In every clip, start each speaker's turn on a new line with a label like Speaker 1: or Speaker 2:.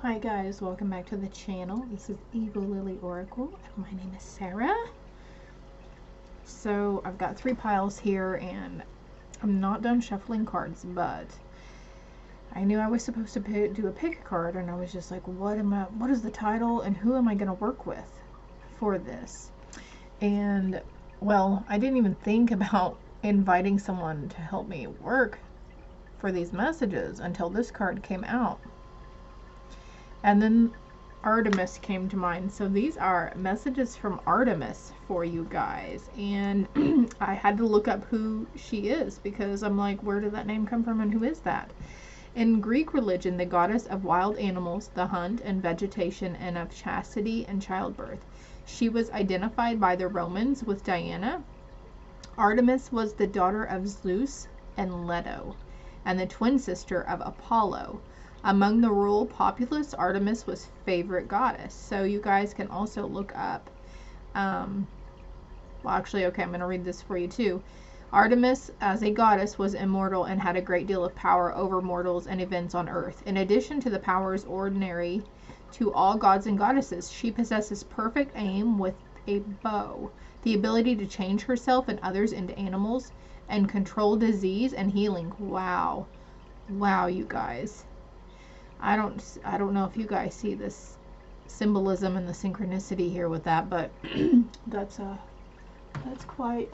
Speaker 1: Hi guys, welcome back to the channel. This is Evil Lily Oracle and my name is Sarah. So I've got 3 piles here and I'm not done shuffling cards, but I knew I was supposed to do a pick a card, and I was just like, what is the title and who am I going to work with for this? And well, I didn't even think about inviting someone to help me work for these messages until this card came out. And then Artemis came to mind. So these are messages from Artemis for you guys. And I had to look up who she is because I'm like, where did that name come from and who is that? In Greek religion, the goddess of wild animals, the hunt and vegetation, and of chastity and childbirth. She was identified by the Romans with Diana. Artemis was the daughter of Zeus and Leto, and the twin sister of Apollo. Among the rural populace, Artemis was favorite goddess. So you guys can also look up, well actually, okay, I'm going to read this for you too. Artemis, as a goddess, was immortal and had a great deal of power over mortals and events on earth. In addition to the powers ordinary to all gods and goddesses, she possesses perfect aim with a bow, the ability to change herself and others into animals, and control disease and healing. Wow. Wow, you guys. I don't know if you guys see this symbolism and the synchronicity here with that, but that's quite,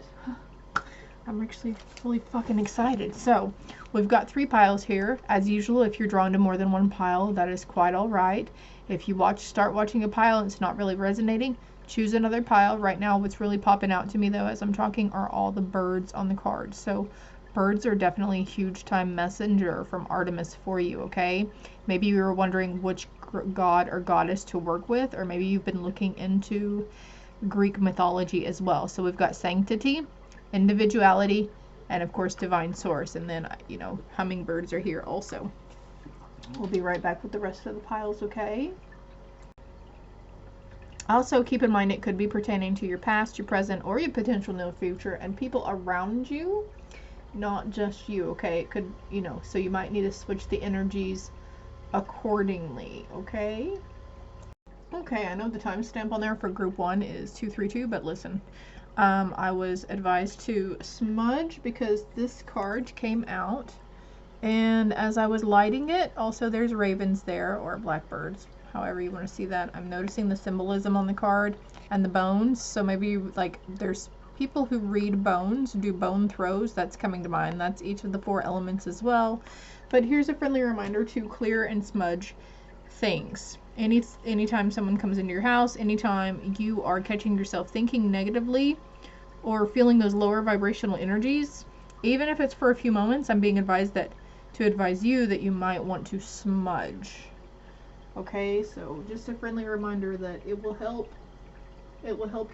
Speaker 1: I'm actually fully fucking excited. So we've got 3 piles here. As usual, if you're drawn to more than one pile, that is quite all right. If you start watching a pile and it's not really resonating, choose another pile. Right now, what's really popping out to me though as I'm talking are all the birds on the cards. So birds are definitely a huge time messenger from Artemis for you, okay? Maybe you were wondering which god or goddess to work with, or maybe you've been looking into Greek mythology as well. So we've got Sanctity, Individuality, and of course Divine Source. And then, you know, hummingbirds are here also. We'll be right back with the rest of the piles, okay? Also, keep in mind it could be pertaining to your past, your present, or your potential near future, and people around you, not just you, okay? It could, you know, so you might need to switch the energies accordingly, okay? Okay, I know the timestamp on there for group 1 is 232, but listen, I was advised to smudge because this card came out, and as I was lighting it, also there's ravens there, or blackbirds, however you want to see that. I'm noticing the symbolism on the card and the bones, so maybe like there's people who read bones, do bone throws, that's coming to mind. That's each of the 4 elements as well. But here's a friendly reminder to clear and smudge things. Anytime someone comes into your house, anytime you are catching yourself thinking negatively or feeling those lower vibrational energies, even if it's for a few moments, I'm being advised to advise you that you might want to smudge. Okay, so just a friendly reminder that it will help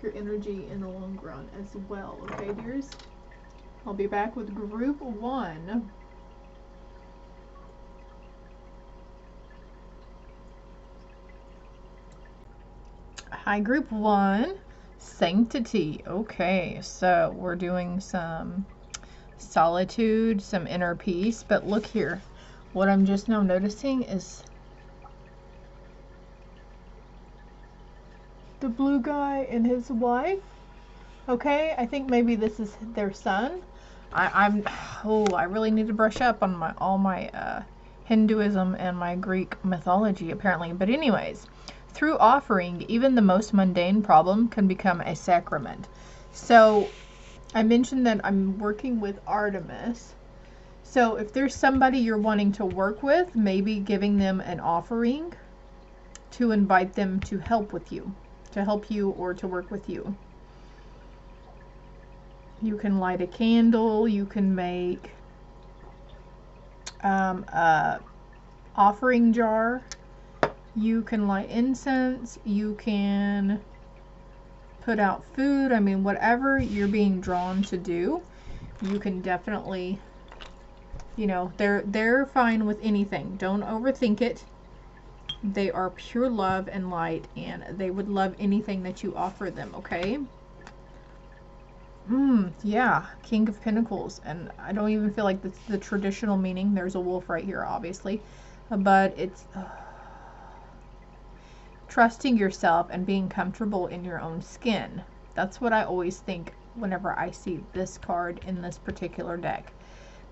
Speaker 1: your energy in the long run as well. Okay, dears? I'll be back with group 1. Hi, group 1. Sanctity. Okay, so we're doing some solitude, some inner peace, but look here. What I'm just now noticing is the blue guy and his wife. Okay, I think maybe this is their son. I really need to brush up on all my Hinduism and my Greek mythology apparently. But anyways, through offering, even the most mundane problem can become a sacrament. So I mentioned that I'm working with Artemis. So if there's somebody you're wanting to work with, maybe giving them an offering to invite them to help with you, to help you or to work with you. You can light a candle, you can make a offering jar, you can light incense, you can put out food. I mean, whatever you're being drawn to do, you can definitely, you know, they're fine with anything. Don't overthink it. They are pure love and light, and they would love anything that you offer them, okay? Yeah, King of Pentacles, and I don't even feel like that's the traditional meaning. There's a wolf right here, obviously, but it's trusting yourself and being comfortable in your own skin. That's what I always think whenever I see this card in this particular deck.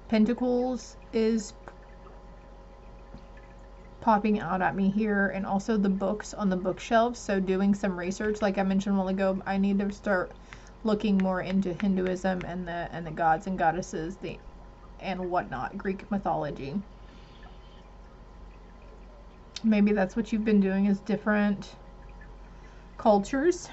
Speaker 1: Pentacles is popping out at me here, and also the books on the bookshelves. So doing some research, like I mentioned a while ago, I need to start looking more into Hinduism and the gods and goddesses, and whatnot, Greek mythology. Maybe that's what you've been doing, is different cultures.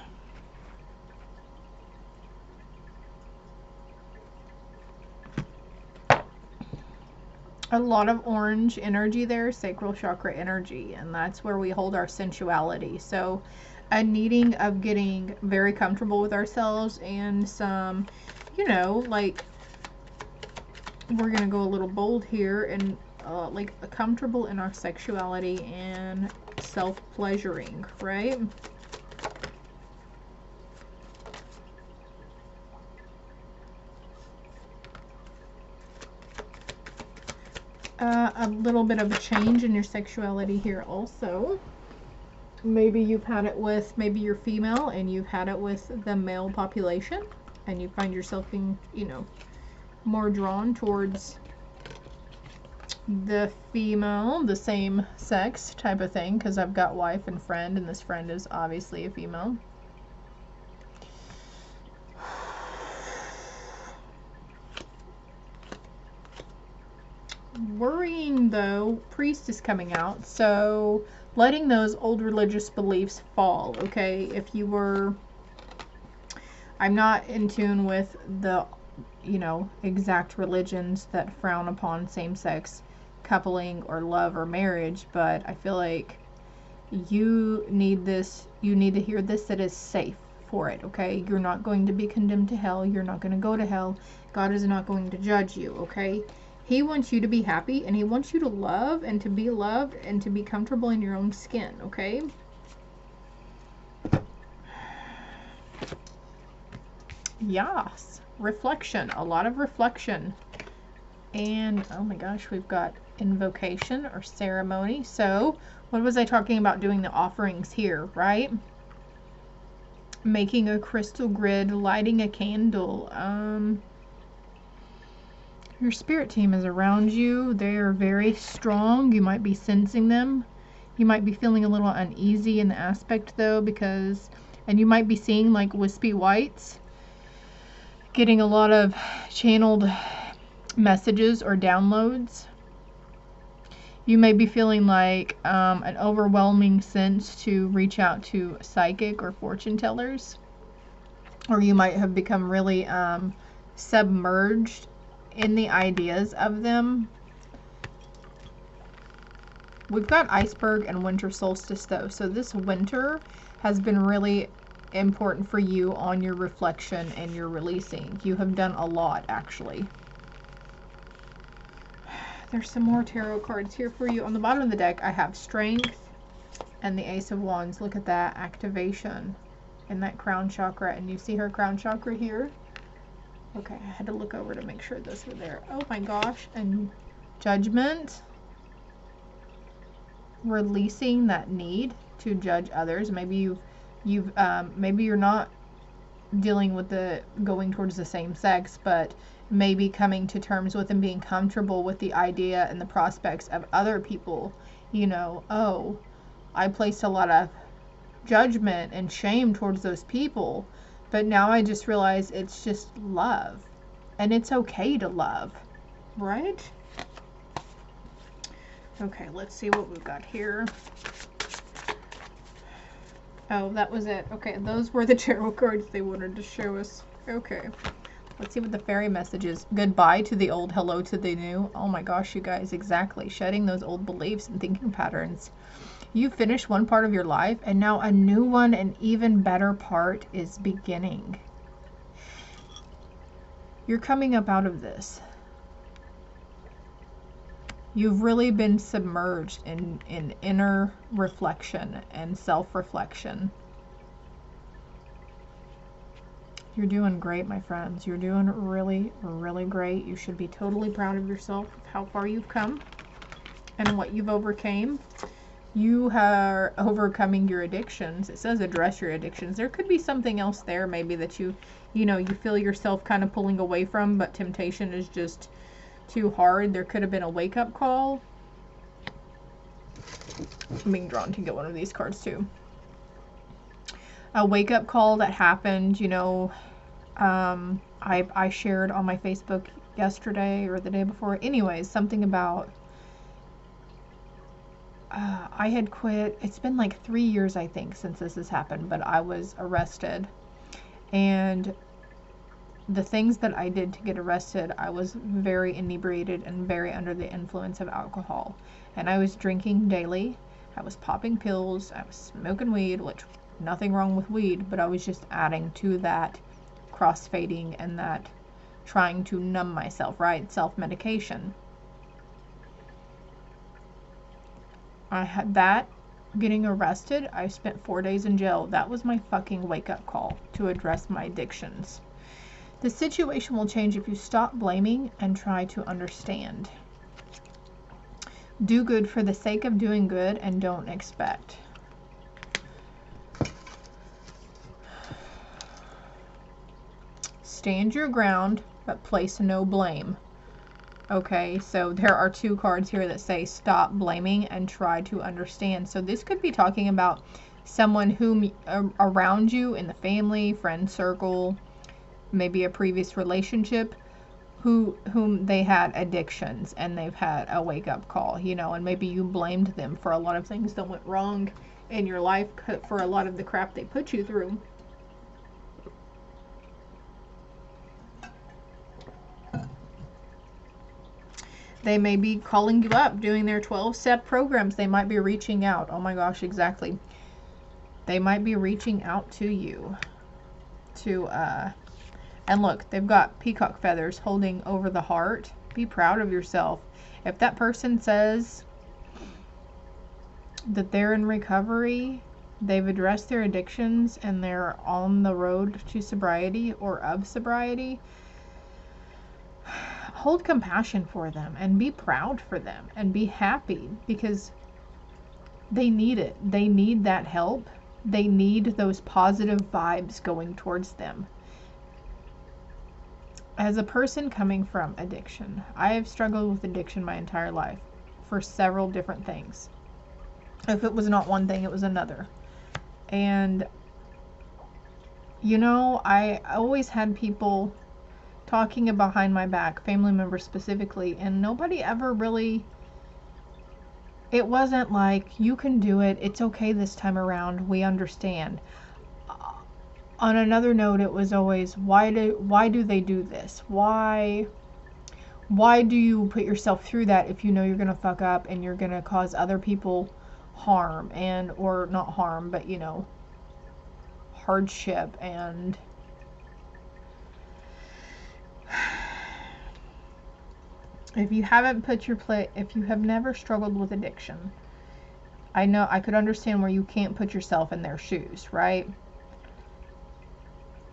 Speaker 1: A lot of orange energy there, sacral chakra energy, and that's where we hold our sensuality. So a needing of getting very comfortable with ourselves, and some, you know, like, we're gonna go a little bold here, and like comfortable in our sexuality and self-pleasuring, right? A little bit of a change in your sexuality here also. Maybe you've had it with, maybe you're female and you've had it with the male population, and you find yourself being, you know, more drawn towards the female, the same sex type of thing, because I've got wife and friend, and this friend is obviously a female. Worrying though, priest is coming out, so letting those old religious beliefs fall, okay? If you were, I'm not in tune with the, you know, exact religions that frown upon same-sex coupling or love or marriage, but I feel like you need this, you need to hear this, that is safe for it, okay? You're not going to be condemned to hell. You're not going to go to hell. God is not going to judge you, okay? He wants you to be happy, and he wants you to love and to be loved and to be comfortable in your own skin, okay? Yes, reflection, a lot of reflection. And oh my gosh, we've got invocation or ceremony. So what was I talking about doing the offerings here, right? Making a crystal grid, lighting a candle. Your spirit team is around you. They are very strong. You might be sensing them. You might be feeling a little uneasy in the aspect though, because, and you might be seeing like wispy whites, getting a lot of channeled messages or downloads. You may be feeling like an overwhelming sense to reach out to psychic or fortune tellers, or you might have become really submerged in the ideas of them. We've got iceberg and winter solstice though, so this winter has been really important for you on your reflection and your releasing. You have done a lot, actually. There's some more tarot cards here for you. On the bottom of the deck, I have strength and the Ace of Wands. Look at that activation in that crown chakra, and you see her crown chakra here. Okay, I had to look over to make sure those were there. Oh my gosh, and judgment. Releasing that need to judge others. Maybe maybe you're not dealing with the going towards the same sex, but maybe coming to terms with and being comfortable with the idea and the prospects of other people. You know, oh, I placed a lot of judgment and shame towards those people, but now I just realize it's just love, and it's okay to love, right? Okay, let's see what we've got here. Oh, that was it. Okay, those were the tarot cards they wanted to show us. Okay, let's see what the fairy message is. Goodbye to the old, hello to the new. Oh my gosh, you guys, exactly. Shedding those old beliefs and thinking patterns. You finished one part of your life, and now a new one, an even better part is beginning. You're coming up out of this. You've really been submerged in inner reflection and self-reflection. You're doing great, my friends. You're doing really, really great. You should be totally proud of yourself, of how far you've come and what you've overcame. You are overcoming your addictions. It says address your addictions. There could be something else there maybe that you feel yourself kind of pulling away from, but temptation is just too hard. There could have been a wake-up call. I'm being drawn to get one of these cards too. A wake-up call that happened, I shared on my Facebook yesterday or the day before. Anyways, something about I had quit. It's been like 3 years, I think, since this has happened, but I was arrested. And the things that I did to get arrested, I was very inebriated and very under the influence of alcohol. And I was drinking daily. I was popping pills. I was smoking weed, which nothing wrong with weed, but I was just adding to that crossfading and that trying to numb myself, right? Self-medication. I had that. Getting arrested, I spent 4 days in jail. That was my fucking wake-up call to address my addictions. The situation will change if you stop blaming and try to understand. Do good for the sake of doing good and don't expect. Stand your ground, but place no blame. Okay, so there are 2 cards here that say stop blaming and try to understand. So this could be talking about someone whom around you in the family, friend circle, maybe a previous relationship, whom they had addictions and they've had a wake-up call, and maybe you blamed them for a lot of things that went wrong in your life, for a lot of the crap they put you through. They may be calling you up, doing their 12-step programs. They might be reaching out. Oh my gosh, exactly. They might be reaching out to you and look, they've got peacock feathers holding over the heart. Be proud of yourself. If that person says that they're in recovery, they've addressed their addictions, and they're on the road to sobriety or of sobriety, hold compassion for them and be proud for them and be happy, because they need it. They need that help. They need those positive vibes going towards them. As a person coming from addiction, I have struggled with addiction my entire life for several different things. If it was not one thing, it was another. And, I always had people talking behind my back, family members specifically, and nobody ever really, it wasn't like, you can do it, it's okay this time around, we understand. On another note, it was always, why do they do this? Why do you put yourself through that if you know you're going to fuck up and you're going to cause other people harm, or not harm, but hardship? And if you have never struggled with addiction, I know I could understand where you can't put yourself in their shoes, right?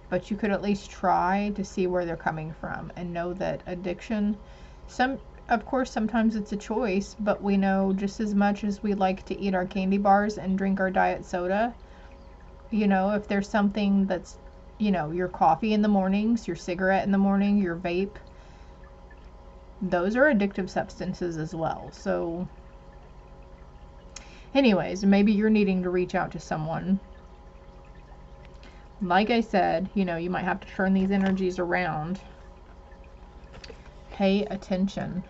Speaker 1: But you could at least try to see where they're coming from and know that addiction, of course, sometimes it's a choice, but we know just as much as we like to eat our candy bars and drink our diet soda, if there's something that's, your coffee in the mornings, your cigarette in the morning, your vape, those are addictive substances as well. So anyways, maybe you're needing to reach out to someone. Like I said, you might have to turn these energies around. Pay attention.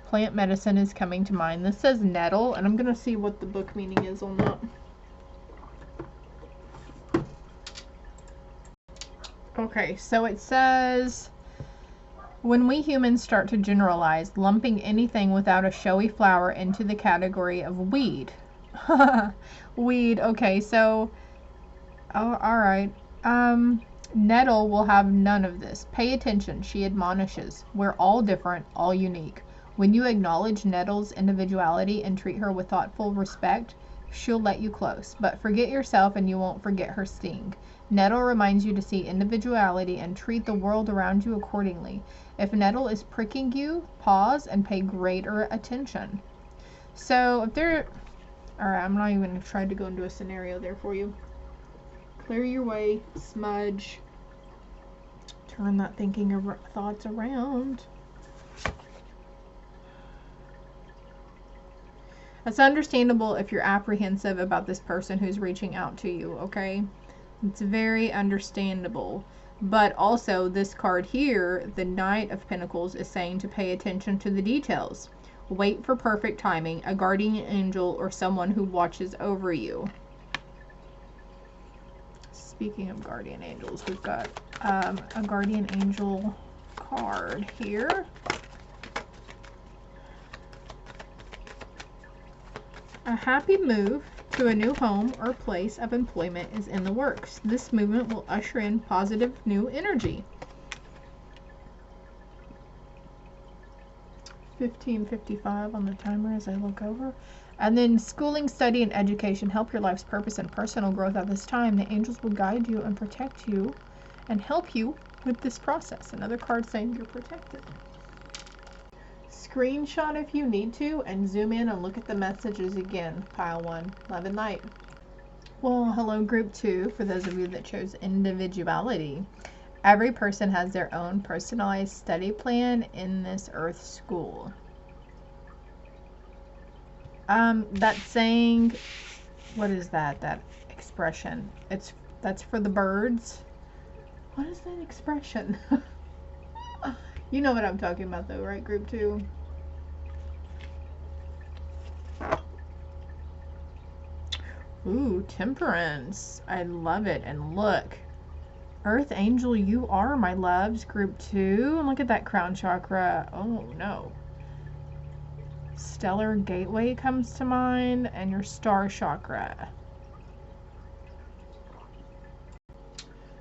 Speaker 1: Plant medicine is coming to mind. This says nettle, and I'm going to see what the book meaning is on that. Okay, so it says, when we humans start to generalize, lumping anything without a showy flower into the category of weed. Weed, okay, so... Oh, alright. Nettle will have none of this. Pay attention, she admonishes. We're all different, all unique. When you acknowledge Nettle's individuality and treat her with thoughtful respect, she'll let you close. But forget yourself and you won't forget her sting. Nettle reminds you to see individuality and treat the world around you accordingly. If Nettle is pricking you, pause and pay greater attention. So if they're, alright, I'm not even going to try to go into a scenario there for you. Clear your way, smudge, turn that thinking thoughts around. It's understandable if you're apprehensive about this person who's reaching out to you, okay? It's very understandable. But also, this card here, the Knight of Pentacles, is saying to pay attention to the details. Wait for perfect timing, a guardian angel, or someone who watches over you. Speaking of guardian angels, we've got a guardian angel card here. A happy move to a new home or place of employment is in the works. This movement will usher in positive new energy. 15:55 on the timer as I look over. And then schooling, study, and education help your life's purpose and personal growth at this time. The angels will guide you and protect you and help you with this process. Another card saying you're protected. Screenshot if you need to and zoom in and look at the messages again. Pile 1. Love and light. Well, hello group 2 for those of you that chose individuality. Every person has their own personalized study plan in this earth school. That saying, what is that? That expression. That's for the birds. What is that expression? You know what I'm talking about though, right, group 2? Ooh, temperance. I love it. And look, Earth Angel, you are my loves, group 2. And look at that crown chakra. Oh no. Stellar Gateway comes to mind, and your star chakra.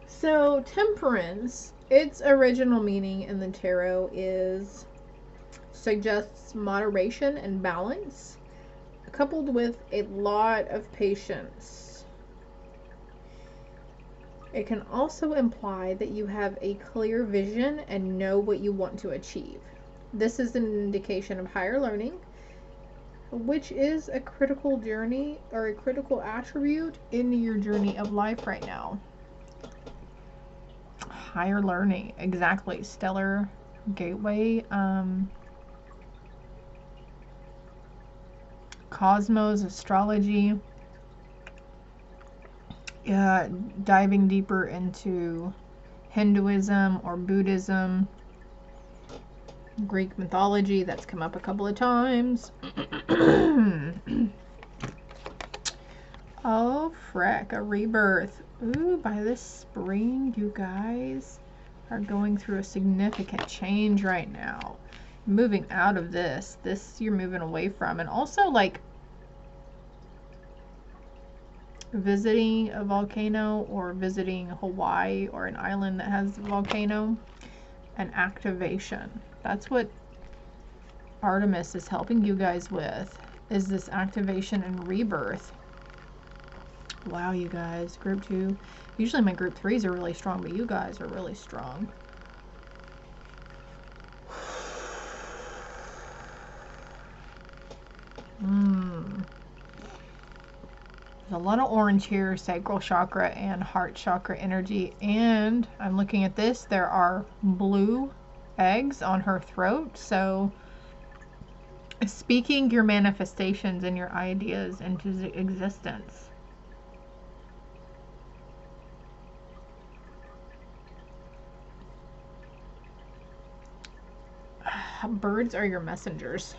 Speaker 1: So temperance, its original meaning in the tarot is suggests moderation and balance, coupled with a lot of patience. It can also imply that you have a clear vision and know what you want to achieve. This is an indication of higher learning, which is a critical journey or a critical attribute in your journey of life right now. Higher learning, exactly. Stellar Gateway, cosmos, astrology, diving deeper into Hinduism or Buddhism, Greek mythology, that's come up a couple of times. Oh, frick, a rebirth. Ooh, by this spring, you guys are going through a significant change right now. Moving out of this you're moving away from, and also like visiting a volcano or visiting Hawaii or an island that has a volcano. An activation. That's what Artemis is helping you guys with, is this activation and rebirth. Wow, you guys, group 2. Usually my group 3s are really strong, but you guys are really strong. There's a lot of orange here, sacral chakra and heart chakra energy. And I'm looking at this, there are blue eggs on her throat. So speaking your manifestations and your ideas into existence. Birds are your messengers.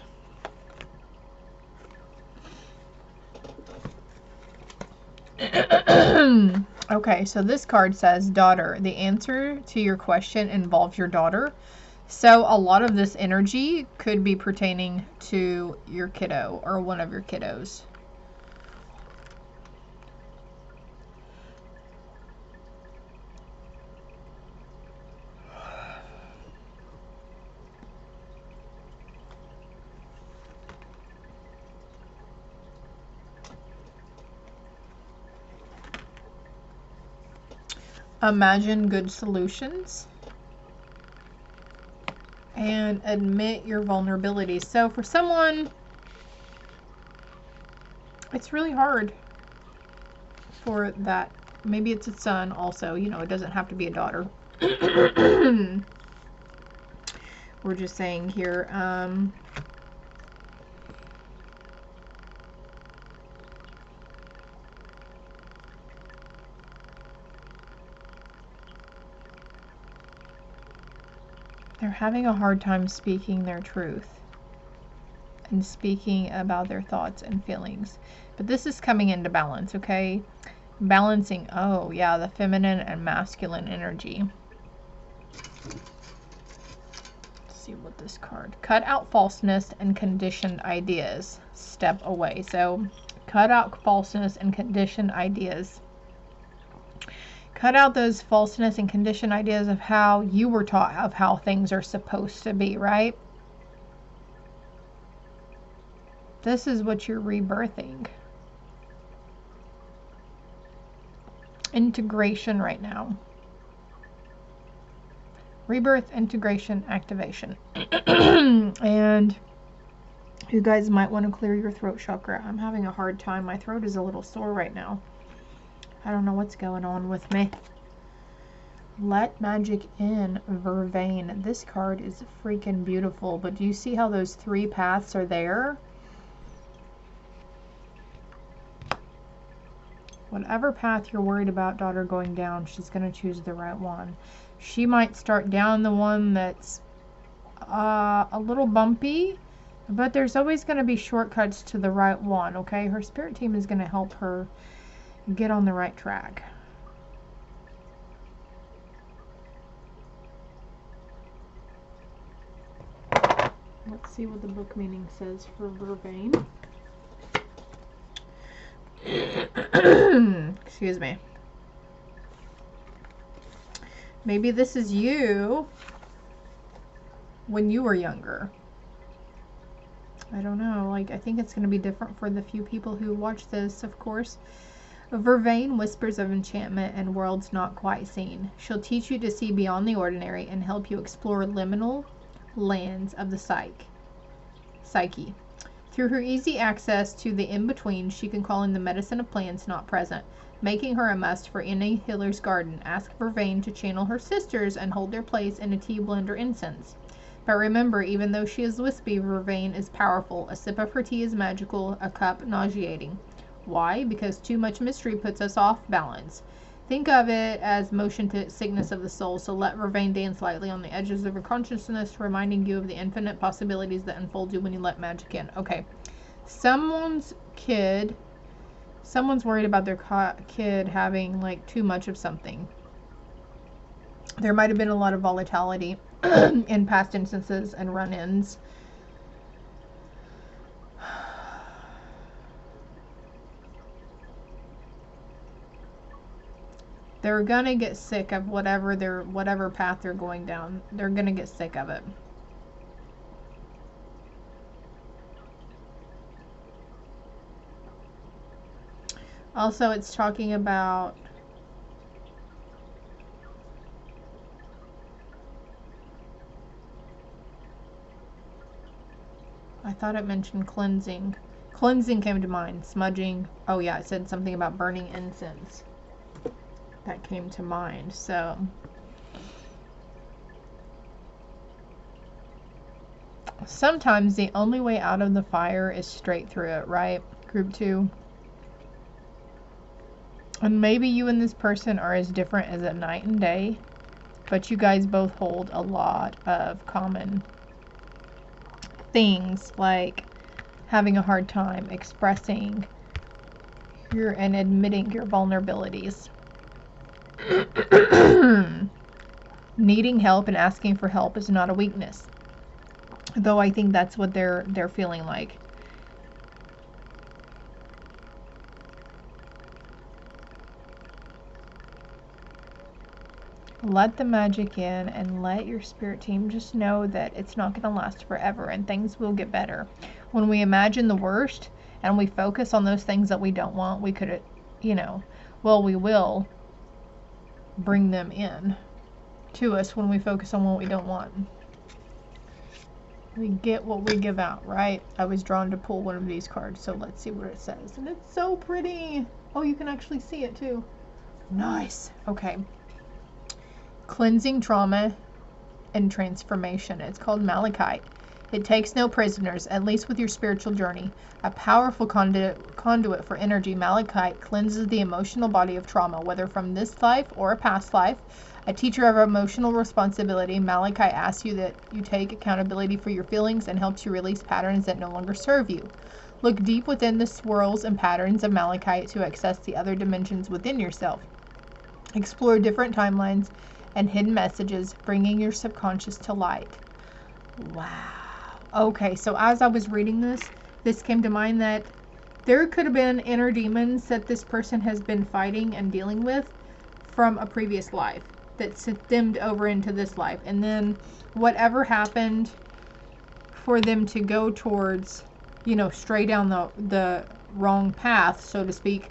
Speaker 1: Okay, so this card says, daughter. The answer to your question involves your daughter. So a lot of this energy could be pertaining to your kiddo or one of your kiddos. Imagine good solutions and admit your vulnerabilities. So for someone It's really hard for that. Maybe it's a son also, you know, it doesn't have to be a daughter. We're just saying here, they're having a hard time speaking their truth and speaking about their thoughts and feelings. But this is coming into balance, okay? Balancing, oh yeah, the feminine and masculine energy. Let's see what this card. Cut out falseness and conditioned ideas. Step away. So cut out falseness and conditioned ideas. Cut out those falseness and conditioned ideas of how you were taught of how things are supposed to be, right? This is what you're rebirthing. Integration right now. Rebirth, integration, activation. And you guys might want to clear your throat chakra. I'm having a hard time. My throat is a little sore right now. I don't know what's going on with me. Let magic in, Vervain. This card is freaking beautiful, but do you see how those 3 paths are there? Whatever path you're worried about daughter going down, she's going to choose the right one. She might start down the one that's a little bumpy, but there's always going to be shortcuts to the right one, okay? Her spirit team is going to help her get on the right track. Let's see what the book meaning says for Vervain. Excuse me. Maybe this is you when you were younger. I don't know. Like, I think it's going to be different for the few people who watch this, of course. Vervain whispers of enchantment and worlds not quite seen. She'll teach you to see beyond the ordinary and help you explore liminal lands of the psyche. Through her easy access to the in-between, she can call in the medicine of plants not present, making her a must for any healer's garden. Ask Vervain to channel her sisters and hold their place in a tea blend or incense. But remember, even though she is wispy, Vervain is powerful. A sip of her tea is magical, a cup nauseating. Why? Because too much mystery puts us off balance. Think of it as motion to sickness of the soul, so let Vervain dance lightly on the edges of her consciousness, reminding you of the infinite possibilities that unfold you when you let magic in. Okay, someone's worried about their kid having like too much of something. There might have been a lot of volatility in past instances and run-ins. They're gonna get sick of whatever path they're going down. They're gonna get sick of it. Also, it's talking about I thought it mentioned cleansing. Cleansing came to mind. Smudging. Oh yeah, it said something about burning incense. That came to mind. So sometimes the only way out of the fire is straight through it, right? Group 2. And maybe you and this person are as different as a night and day, but you guys both hold a lot of common things, like having a hard time expressing and admitting your vulnerabilities. Needing help and asking for help is not a weakness, though I think that's what they're feeling like. Let the magic in and let your spirit team just know that it's not going to last forever and things will get better. When we imagine the worst and we focus on those things that we don't want, we could, we will bring them in to us when we focus on what we don't want. We get what we give out, right? I was drawn to pull one of these cards, so let's see what it says. And it's so pretty. Oh, you can actually see it too. Nice. Okay. Cleansing trauma and transformation. It's called Malachite. It takes no prisoners, at least with your spiritual journey. A powerful conduit for energy, Malachite cleanses the emotional body of trauma, whether from this life or a past life. A teacher of emotional responsibility, Malachite asks you that you take accountability for your feelings and helps you release patterns that no longer serve you. Look deep within the swirls and patterns of Malachite to access the other dimensions within yourself. Explore different timelines and hidden messages, bringing your subconscious to light. Wow. Okay, so as I was reading this came to mind that there could have been inner demons that this person has been fighting and dealing with from a previous life that stemmed over into this life. And then whatever happened for them to go towards, you know, stray down the wrong path, so to speak,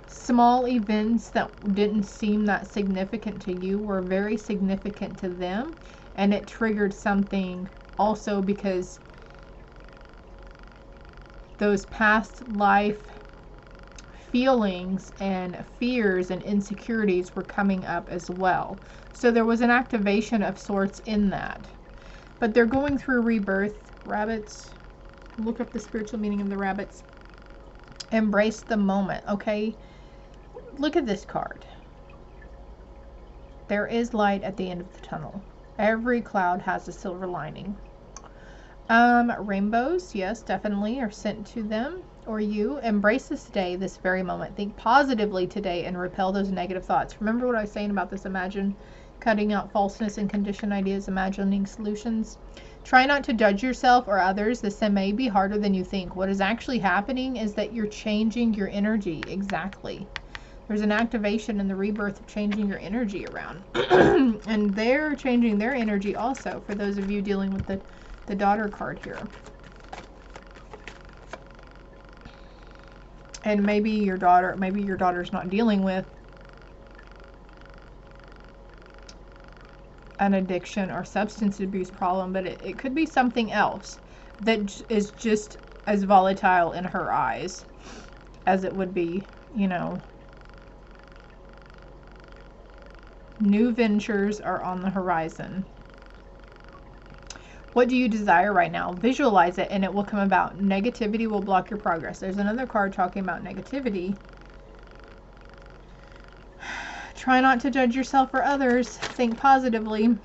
Speaker 1: small events that didn't seem that significant to you were very significant to them, and it triggered something also because those past life feelings and fears and insecurities were coming up as well. So there was an activation of sorts in that. But they're going through rebirth. Rabbits, look up the spiritual meaning of the rabbits. Embrace the moment, okay? Look at this card. There is light at the end of the tunnel. Every cloud has a silver lining. Rainbows, yes, definitely are sent to them or you. Embrace this day, this very moment. Think positively today and repel those negative thoughts. Remember what I was saying about this cutting out falseness and conditioned ideas, imagining solutions. Try not to judge yourself or others. This may be harder than you think. What is actually happening is that you're changing your energy. Exactly. There's an activation in the rebirth of changing your energy around. And they're changing their energy also, for those of you dealing with the daughter card here. And maybe your daughter's not dealing with an addiction or substance abuse problem, but it could be something else that is just as volatile in her eyes as it would be, you know. New ventures are on the horizon. What do you desire right now? Visualize it and it will come about. Negativity will block your progress. There's another card talking about negativity. Try not to judge yourself or others. Think positively.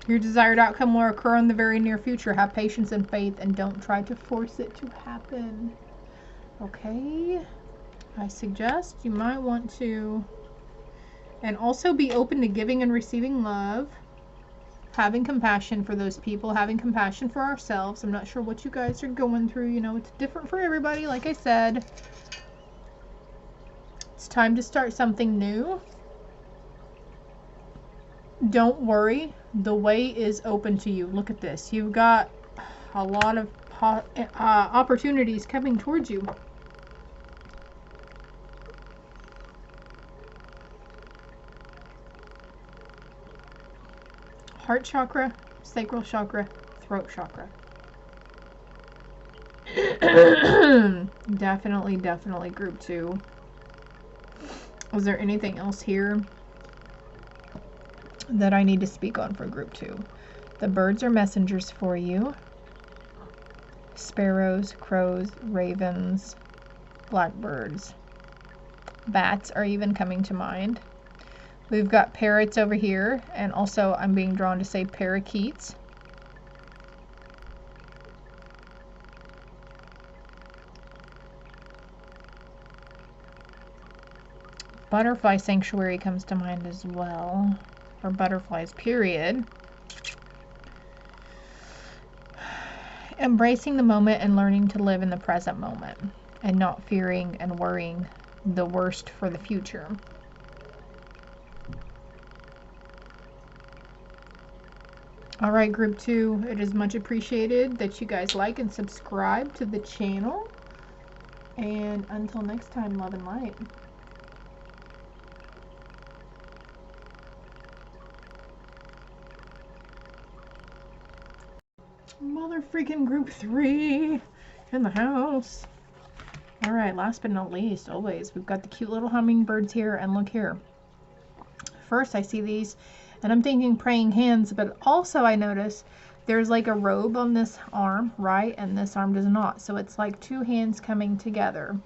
Speaker 1: Your desired outcome will occur in the very near future. Have patience and faith and don't try to force it to happen. Okay. I suggest you might want to, and also be open to giving and receiving love. Having compassion for those people, having compassion for ourselves. I'm not sure what you guys are going through. You know, it's different for everybody, like I said. It's time to start something new. Don't worry. The way is open to you. Look at this. You've got a lot of opportunities coming towards you. Heart chakra, sacral chakra, throat chakra. Definitely group 2. Is there anything else here that I need to speak on for group 2? The birds are messengers for you. Sparrows, crows, ravens, blackbirds. Bats are even coming to mind. We've got parrots over here, and also I'm being drawn to say parakeets. Butterfly sanctuary comes to mind as well, or butterflies, period. Embracing the moment and learning to live in the present moment, and not fearing and worrying the worst for the future. All right, group 2, it is much appreciated that you guys like and subscribe to the channel. And until next time, love and light. Mother freaking group 3 in the house. All right, last but not least, always, we've got the cute little hummingbirds here, and look here. First, I see these, and I'm thinking praying hands, but also I notice there's like a robe on this arm, right? And this arm does not. So it's like two hands coming together.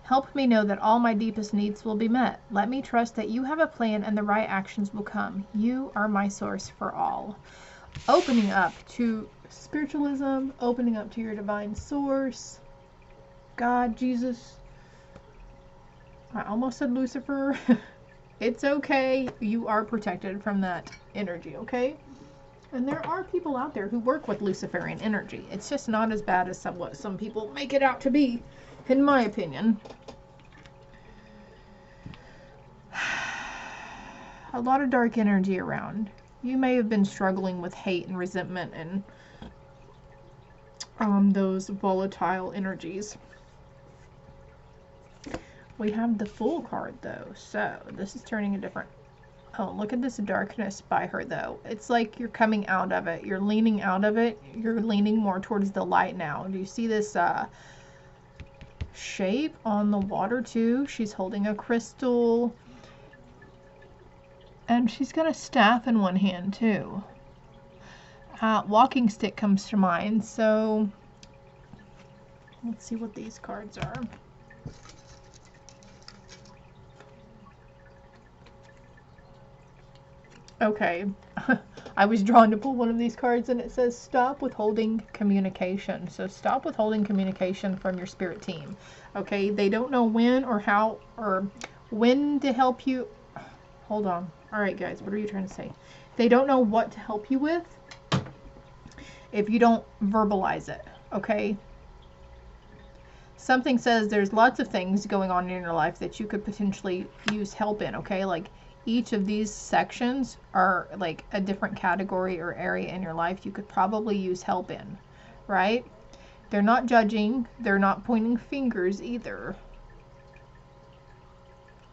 Speaker 1: Help me know that all my deepest needs will be met. Let me trust that you have a plan and the right actions will come. You are my source for all. Opening up to spiritualism, opening up to your divine source. God, Jesus. I almost said Lucifer. It's okay. You are protected from that energy, okay? And there are people out there who work with Luciferian energy. It's just not as bad as what some people make it out to be, in my opinion. A lot of dark energy around. You may have been struggling with hate and resentment and those volatile energies. We have the Fool card, though, so this is turning a different... Oh, look at this darkness by her, though. It's like you're coming out of it. You're leaning out of it. You're leaning more towards the light now. Do you see this shape on the water, too? She's holding a crystal. And she's got a staff in one hand, too. Walking stick comes to mind, so... Let's see what these cards are. Okay, I was drawn to pull one of these cards and it says stop withholding communication. So stop withholding communication from your spirit team. Okay, they don't know when or how or when to help you. Hold on. All right, guys, what are you trying to say? They don't know what to help you with if you don't verbalize it, okay? Something says there's lots of things going on in your life that you could potentially use help in, okay? Like, each of these sections are like a different category or area in your life you could probably use help in, right? They're not judging. They're not pointing fingers either.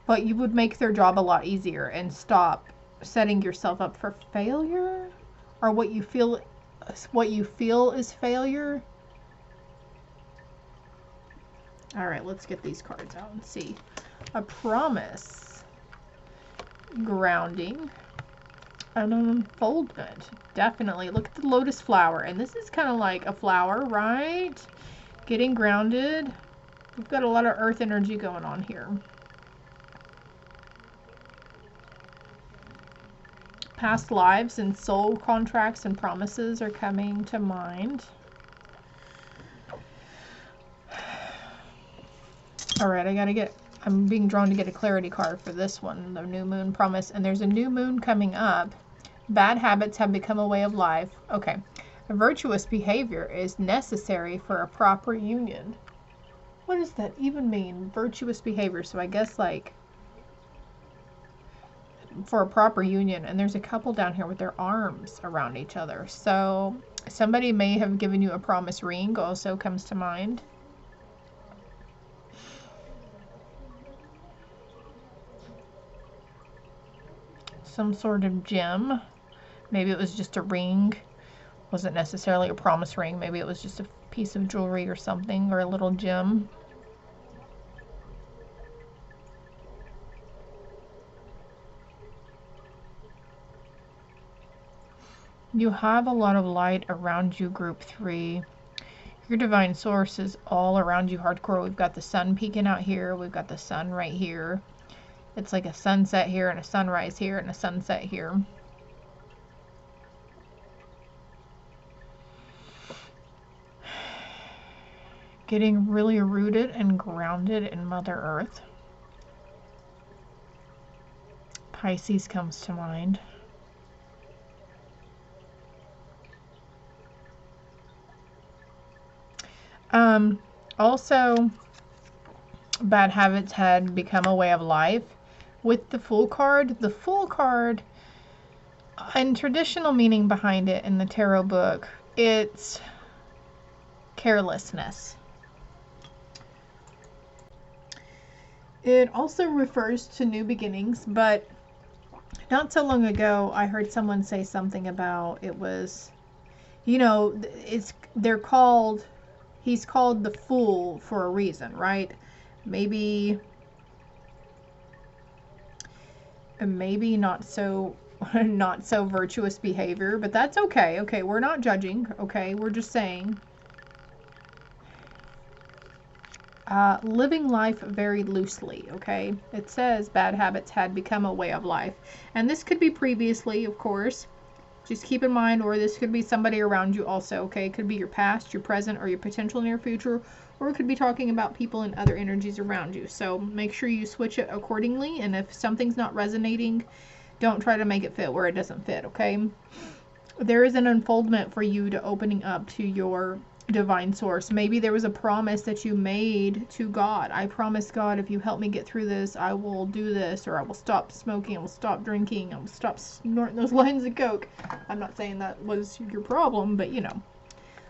Speaker 1: But you would make their job a lot easier and stop setting yourself up for failure or what you feel is failure. All right, let's get these cards out and see. A promise. Grounding, an unfoldment. Definitely. Look at the lotus flower, and this is kind of like a flower, right? Getting grounded. We've got a lot of earth energy going on here. Past lives and soul contracts and promises are coming to mind. All right, I'm being drawn to get a clarity card for this one, the new moon promise. And there's a new moon coming up. Bad habits have become a way of life. Okay. A virtuous behavior is necessary for a proper union. What does that even mean? Virtuous behavior. So I guess like for a proper union. And there's a couple down here with their arms around each other. So somebody may have given you a promise ring also comes to mind. Some sort of gem. Maybe it was just a ring. Wasn't necessarily a promise ring. Maybe it was just a piece of jewelry or something, or a little gem. You have a lot of light around you, group 3. Your divine source is all around you hardcore. We've got the sun peeking out here. We've got the sun right here. It's like a sunset here and a sunrise here and a sunset here. Getting really rooted and grounded in Mother Earth. Pisces comes to mind. Also, bad habits had become a way of life. With the Fool card, and traditional meaning behind it in the tarot book, it's carelessness. It also refers to new beginnings, but not so long ago I heard someone say something about it was you know, he's called the fool for a reason, right? Maybe not so not so virtuous behavior, but that's okay. Okay, we're not judging. Okay, we're just saying living life very loosely. Okay, it says bad habits had become a way of life, and this could be previously, of course. Just keep in mind, or this could be somebody around you also, okay? It could be your past, your present, or your potential near future, or it could be talking about people and other energies around you. So make sure you switch it accordingly, and if something's not resonating, don't try to make it fit where it doesn't fit, okay? There is an unfoldment for you to opening up to your divine source. Maybe there was a promise that you made to God. I promise God, if you help me get through this, I will do this, or I will stop smoking, I will stop drinking, I will stop snorting those lines of coke. I'm not saying that was your problem, but you know,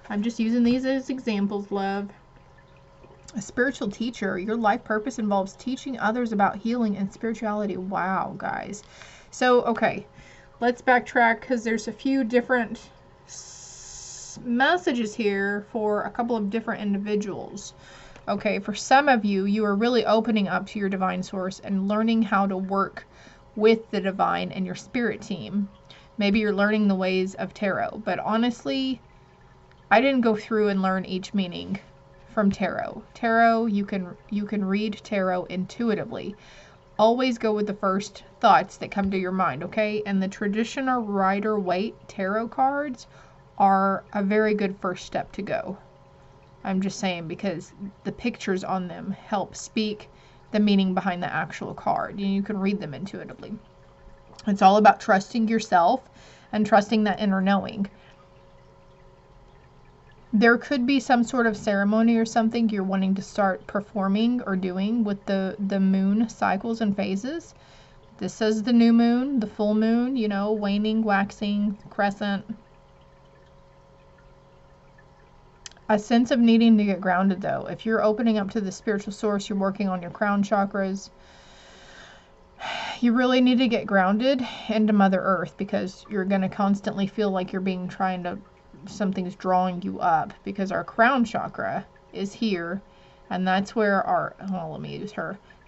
Speaker 1: I'm just using these as examples, love. A spiritual teacher, your life purpose involves teaching others about healing and spirituality. Wow, guys. So, okay, let's backtrack because there's a few different messages here for a couple of different individuals. Okay, for some of you, you are really opening up to your divine source and learning how to work with the divine and your spirit team. Maybe you're learning the ways of tarot, but honestly, I didn't go through and learn each meaning from tarot. Tarot, you can read tarot intuitively. Always go with the first thoughts that come to your mind, okay? And the traditional Rider-Waite tarot cards are a very good first step to go. I'm just saying, because the pictures on them help speak the meaning behind the actual card, and you can read them intuitively. It's all about trusting yourself and trusting that inner knowing. There could be some sort of ceremony or something you're wanting to start performing or doing with the moon cycles and phases. This says the new moon, the full moon, you know, waning, waxing, crescent. A sense of needing to get grounded, though. If you're opening up to the spiritual source, you're working on your crown chakras, you really need to get grounded into Mother Earth, because you're going to constantly feel like you're being something's drawing you up, because our crown chakra is here, and that's where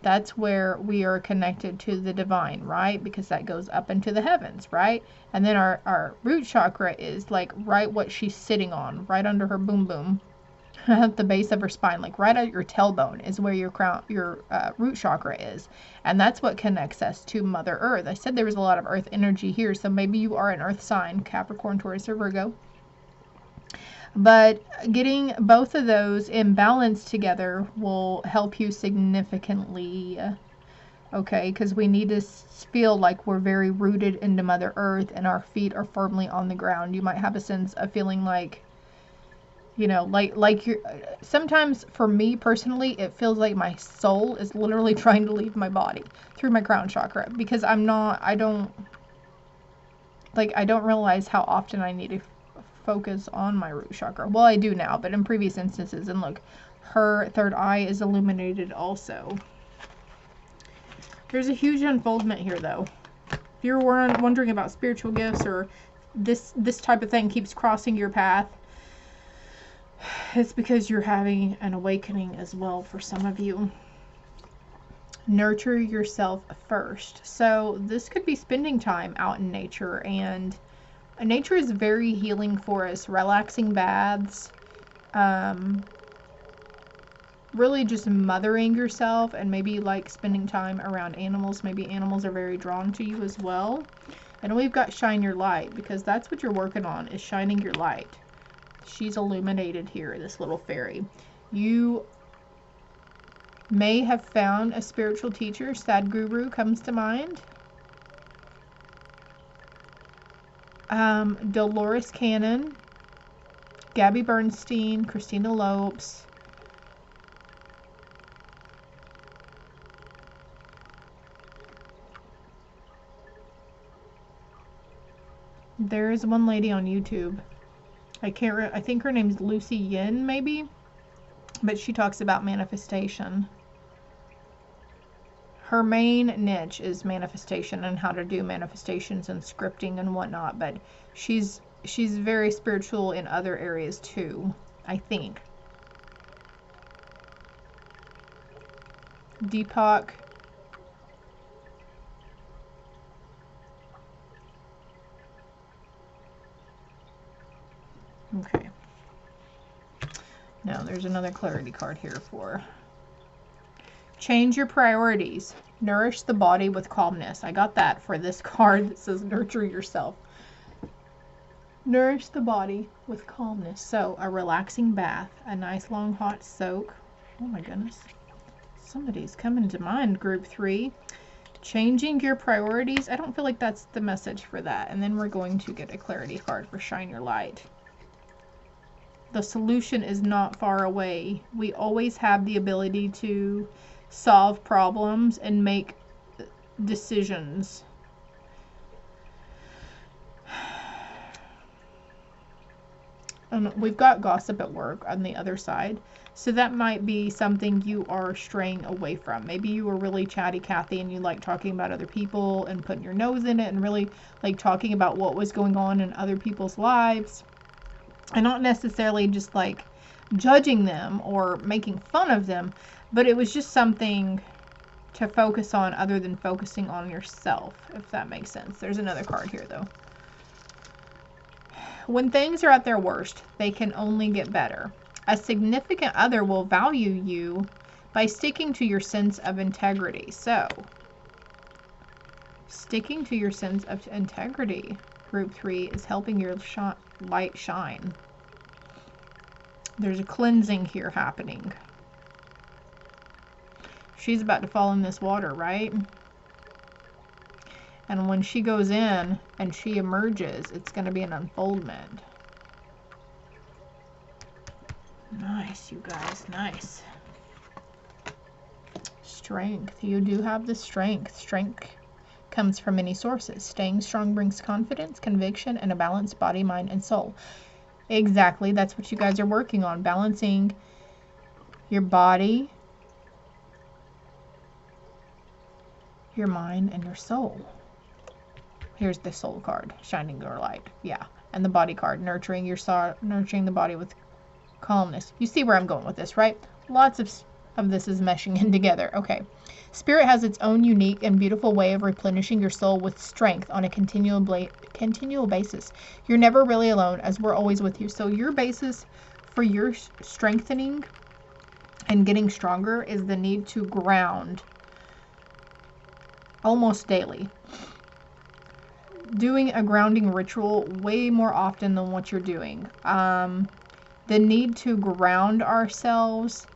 Speaker 1: that's where we are connected to the divine, right? Because that goes up into the heavens, right? And then our root chakra is like right what she's sitting on, right under her boom boom, at the base of her spine, like right at your tailbone is where your root chakra is. And that's what connects us to Mother Earth. I said there was a lot of earth energy here, so maybe you are an earth sign, Capricorn, Taurus, or Virgo. But getting both of those in balance together will help you significantly, okay? Because we need to feel like we're very rooted into Mother Earth and our feet are firmly on the ground. You might have a sense of feeling like, you know, like you're, sometimes for me personally, it feels like my soul is literally trying to leave my body through my crown chakra, because I don't realize how often I need to focus on my root chakra. Well, I do now, but in previous instances. And look, her third eye is illuminated also. There's a huge unfoldment here, though. If you're wondering about spiritual gifts, or this type of thing keeps crossing your path, it's because you're having an awakening as well for some of you. Nurture yourself first. So this could be spending time out in nature, and nature is very healing for us. Relaxing baths, really just mothering yourself, and maybe like spending time around animals. Maybe animals are very drawn to you as well. And we've got shine your light, because that's what you're working on, is shining your light. She's illuminated here, this little fairy. You may have found a spiritual teacher. Sadhguru comes to mind. Dolores Cannon, Gabby Bernstein, Christina Lopes. There is one lady on YouTube. I think her name's Lucy Yin, maybe, but she talks about manifestation. Her main niche is manifestation and how to do manifestations and scripting and whatnot, but she's she's very spiritual in other areas too, I think. Deepak. Okay. Now there's another clarity card here for change your priorities. Nourish the body with calmness. I got that for this card that says nurture yourself. Nourish the body with calmness. So a relaxing bath, a nice long hot soak. Oh my goodness. Somebody's coming to mind, group 3. Changing your priorities. I don't feel like that's the message for that. And then we're going to get a clarity card for shine your light. The solution is not far away. We always have the ability to solve problems and make decisions. And we've got gossip at work on the other side. So that might be something you are straying away from. Maybe you were really chatty Cathy and you like talking about other people and putting your nose in it and really like talking about what was going on in other people's lives. And not necessarily just like judging them or making fun of them, but it was just something to focus on other than focusing on yourself, if that makes sense. There's another card here though. When things are at their worst, they can only get better. A significant other will value you by sticking to your sense of integrity. So, sticking to your sense of integrity, group 3, is helping your light shine. There's a cleansing here happening. She's about to fall in this water, right? And when she goes in and she emerges, it's going to be an unfoldment. Nice, you guys. Nice. Strength. You do have the strength. Strength comes from many sources. Staying strong brings confidence, conviction, and a balanced body, mind, and soul. Exactly. That's what you guys are working on. Balancing your body, your mind, and your soul. Here's the soul card, shining your light. Yeah. And the body card, nurturing the body with calmness. You see where I'm going with this, right? Lots of this is meshing in together. Okay. Spirit has its own unique and beautiful way of replenishing your soul with strength on a continual basis. You're never really alone, as we're always with you. So your basis for your strengthening and getting stronger is the need to ground almost daily. Doing a grounding ritual way more often than what you're doing. The need to ground ourselves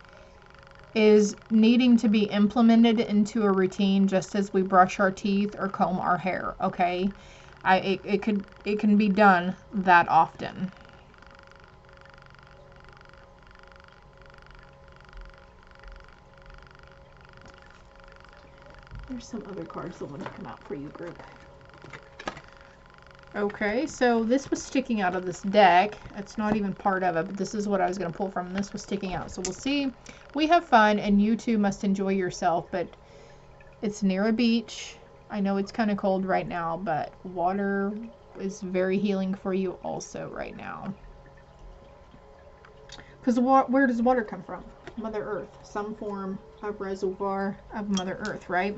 Speaker 1: is needing to be implemented into a routine, just as we brush our teeth or comb our hair. Okay, it can be done that often. There's some other cards that want to come out for you, group. Okay, so this was sticking out of this deck. It's not even part of it, but this is what I was going to pull from. This was sticking out. So we'll see. We have fun, and you too must enjoy yourself, but it's near a beach. I know it's kind of cold right now, but water is very healing for you also right now. Because where does water come from? Mother Earth. Some form of reservoir of Mother Earth, right?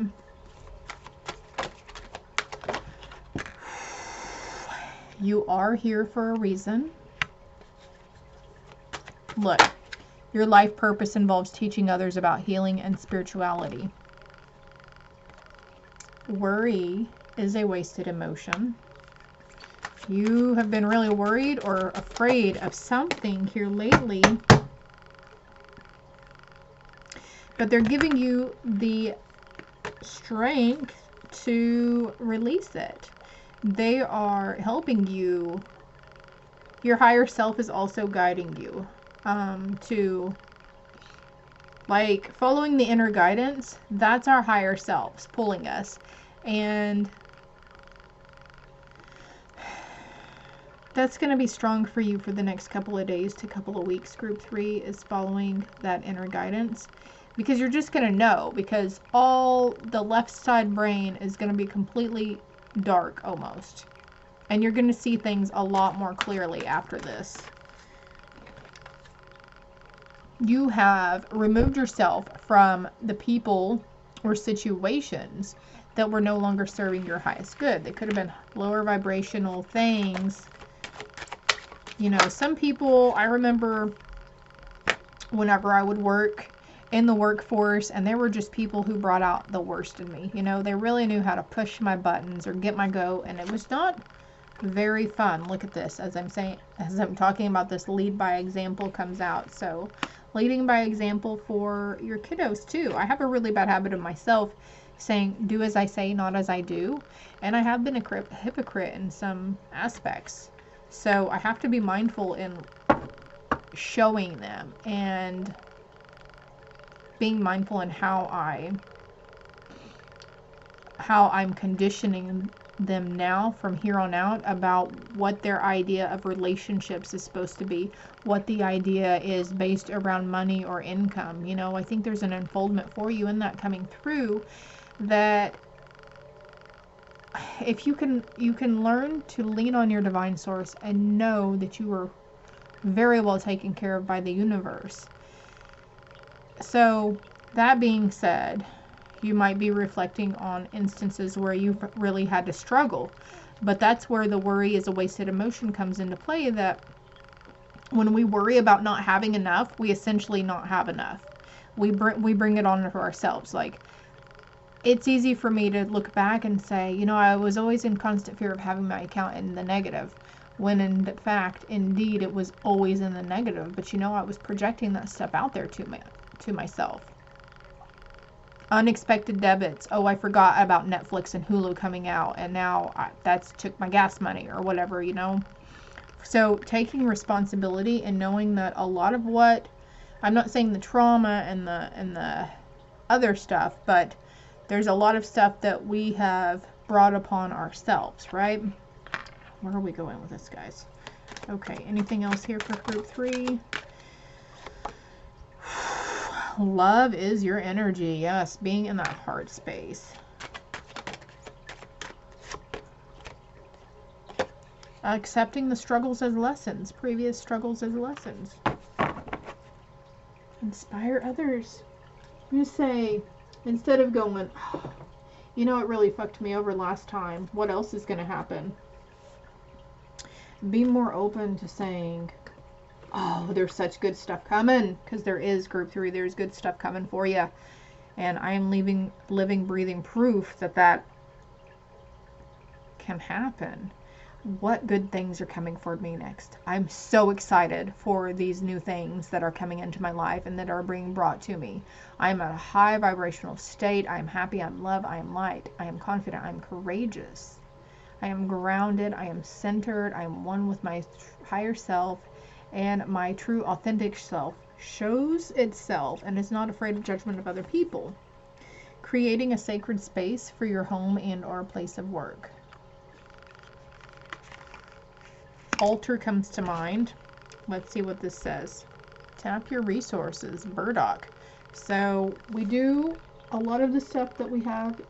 Speaker 1: You are here for a reason. Look, your life purpose involves teaching others about healing and spirituality. Worry is a wasted emotion. You have been really worried or afraid of something here lately, but they're giving you the strength to release it. They are helping you. Your higher self is also guiding you to, like, following the inner guidance. That's our higher selves pulling us. And that's going to be strong for you for the next couple of days to couple of weeks. Group 3 is following that inner guidance. Because you're just going to know. Because all the left side brain is going to be completely dark almost. And you're going to see things a lot more clearly after this. You have removed yourself from the people or situations that were no longer serving your highest good. They could have been lower vibrational things. You know, some people, I remember whenever I would work in the workforce, and there were just people who brought out the worst in me. You know, they really knew how to push my buttons or get my goat, and it was not very fun. Look at this. As I'm talking about this, lead by example comes out. So leading by example for your kiddos too. I have a really bad habit of myself saying, do as I say, not as I do. And I have been a hypocrite in some aspects. So I have to be mindful in showing them and being mindful in how I'm conditioning them now from here on out about what their idea of relationships is supposed to be, what the idea is based around money or income. You know, I think there's an unfoldment for you in that coming through, that if you can learn to lean on your divine source and know that you are very well taken care of by the universe. So that being said, you might be reflecting on instances where you've really had to struggle, but that's where the worry is a wasted emotion comes into play, that when we worry about not having enough, we essentially not have enough. We bring it on for ourselves. Like, it's easy for me to look back and say, you know, I was always in constant fear of having my account in the negative, when in fact, indeed, it was always in the negative. But you know, I was projecting that stuff out there to myself. Unexpected debits. Oh, I forgot about Netflix and Hulu coming out, and now that's took my gas money or whatever, you know. So taking responsibility and knowing that a lot of what, I'm not saying the trauma and the other stuff, but there's a lot of stuff that we have brought upon ourselves, right? Where are we going with this, guys? Okay, anything else here for group 3? Love is your energy. Yes, being in that heart space. Accepting the struggles as lessons, previous struggles as lessons. Inspire others. You say, instead of going, oh, you know, it really fucked me over last time, what else is going to happen? Be more open to saying, oh, there's such good stuff coming, because there is, group 3, there's good stuff coming for you. And I am living, breathing proof that that can happen. What good things are coming for me next? I'm so excited for these new things that are coming into my life and that are being brought to me. I'm at a high vibrational state. I'm happy. I'm love. I am light. I am confident. I'm courageous. I am grounded. I am centered. I am one with my higher self, and my true authentic self shows itself and is not afraid of judgment of other people. Creating a sacred space for your home and or place of work. Altar comes to mind. Let's see what this says. Tap your resources, burdock. So we do a lot of the stuff that we have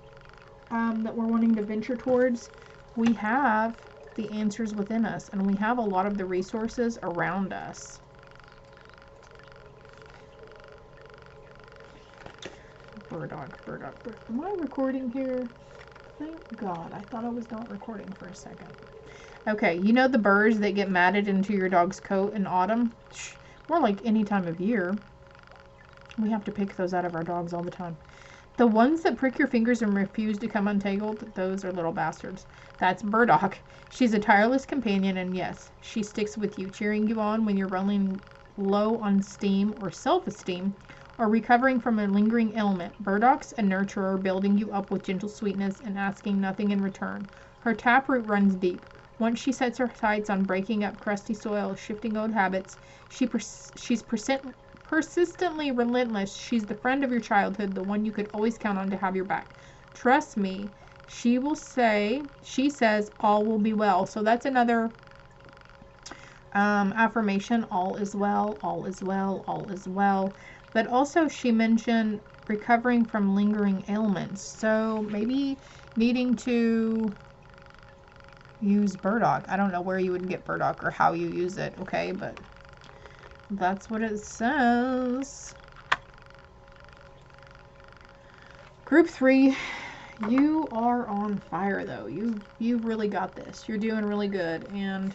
Speaker 1: that we're wanting to venture towards. We have the answers within us, and we have a lot of the resources around us. Burdock. Am I recording here? Thank God. I thought I was not recording for a second. Okay, you know the burrs that get matted into your dog's coat in autumn? More like any time of year. We have to pick those out of our dogs all the time. The ones that prick your fingers and refuse to come untangled, those are little bastards. That's burdock. She's a tireless companion, and yes, she sticks with you, cheering you on when you're running low on steam or self-esteem, or recovering from a lingering ailment. Burdock's a nurturer, building you up with gentle sweetness and asking nothing in return. Her taproot runs deep. Once she sets her sights on breaking up crusty soil, shifting old habits, she's persistently relentless. She's the friend of your childhood, the one you could always count on to have your back. Trust me, she says, all will be well. So that's another affirmation. All is well, all is well, all is well. But also she mentioned recovering from lingering ailments. So maybe needing to use burdock. I don't know where you would get burdock or how you use it, okay? But that's what it says. Group 3, you are on fire though. You've really got this. You're doing really good. And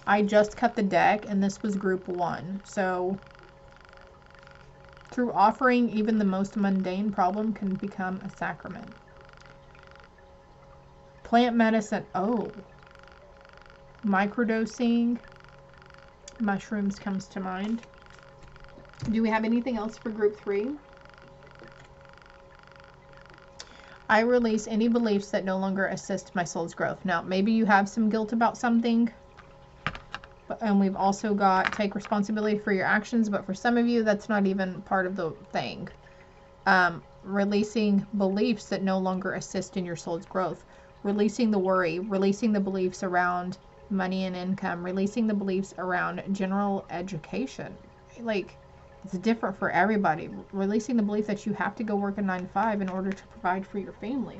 Speaker 1: I just cut the deck and this was group 1. So through offering, even the most mundane problem can become a sacrament. Plant medicine. Oh. Microdosing. Mushrooms comes to mind. Do we have anything else for group 3? I release any beliefs that no longer assist my soul's growth. Now, maybe you have some guilt about something. And we've also got take responsibility for your actions. But for some of you, that's not even part of the thing. Releasing beliefs that no longer assist in your soul's growth. Releasing the worry. Releasing the beliefs around money and income. Releasing the beliefs around general education. Like, it's different for everybody. Releasing the belief that you have to go work a 9 to 5 in order to provide for your family.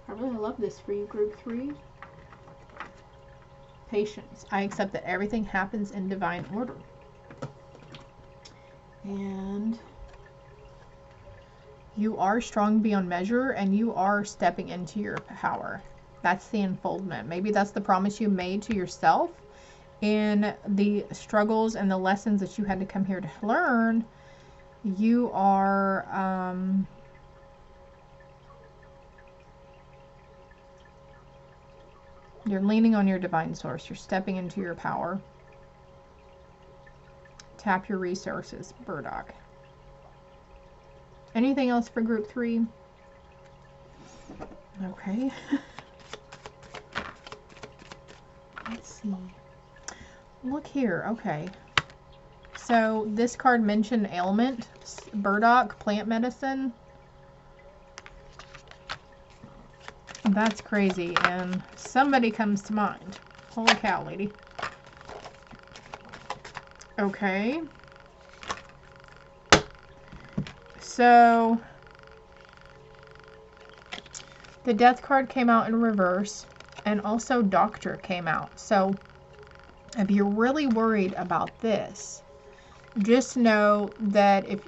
Speaker 1: I really love this for you, group 3. Patience. I accept that everything happens in divine order. And you are strong beyond measure and you are stepping into your power. That's the unfoldment. Maybe that's the promise you made to yourself. In the struggles and the lessons that you had to come here to learn, you are you're leaning on your divine source. You're stepping into your power. Tap your resources, burdock. Anything else for group 3? Okay. Let's see. Look here. Okay. So this card mentioned ailment, burdock, plant medicine. That's crazy. And somebody comes to mind. Holy cow, lady. Okay. So the death card came out in reverse and also doctor came out. So if you're really worried about this, just know that if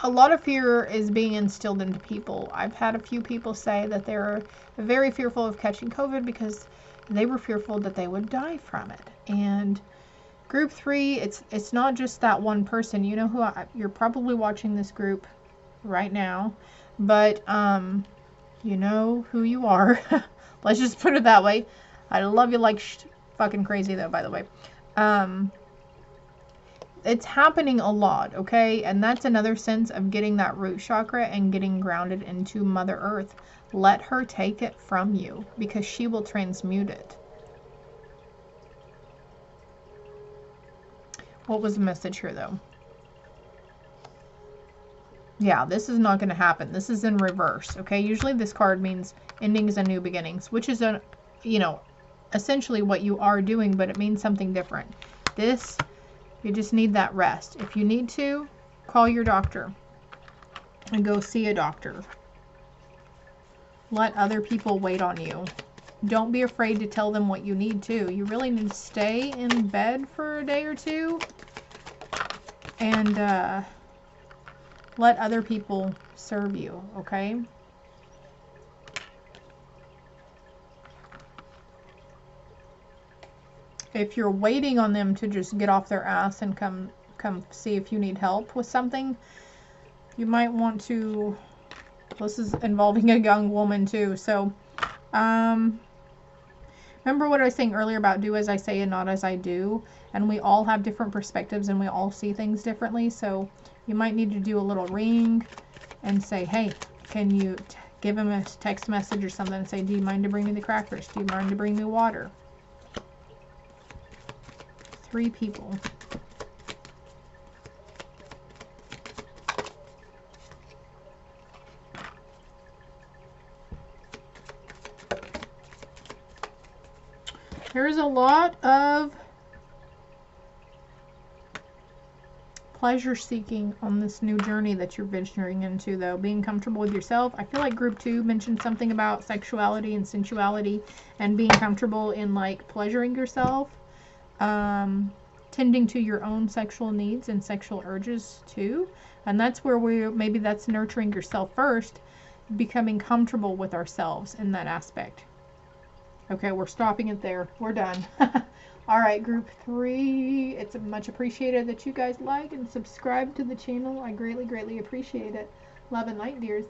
Speaker 1: a lot of fear is being instilled into people. I've had a few people say that they're very fearful of catching COVID because they were fearful that they would die from it. And group 3, it's not just that one person. You know who you're probably watching this group right now, but you know who you are. Let's just put it that way. I love you like fucking crazy though, by the way. It's happening a lot, okay? And that's another sense of getting that root chakra and getting grounded into Mother Earth. Let her take it from you because she will transmute it. What was the message here though? Yeah, this is not going to happen. This is in reverse, okay? Usually this card means endings and new beginnings, which is, you know, essentially what you are doing, but it means something different. This, you just need that rest. If you need to, call your doctor and go see a doctor. Let other people wait on you. Don't be afraid to tell them what you need to. You really need to stay in bed for a day or two and let other people serve you, okay? If you're waiting on them to just get off their ass and come see if you need help with something, you might want to, this is involving a young woman too, so remember what I was saying earlier about do as I say and not as I do, and we all have different perspectives and we all see things differently, so you might need to do a little ring and say, hey, can you give him a text message or something and say, do you mind to bring me the crackers? Do you mind to bring me water? 3 people. There's a lot of pleasure seeking on this new journey that you're venturing into, though. Being comfortable with yourself. I feel like group 2 mentioned something about sexuality and sensuality and being comfortable in like pleasuring yourself. Tending to your own sexual needs and sexual urges too. And that's where maybe that's nurturing yourself first, becoming comfortable with ourselves in that aspect. Okay, we're stopping it there. We're done. All right, group 3, it's much appreciated that you guys like and subscribe to the channel. I greatly, greatly appreciate it. Love and light, dears.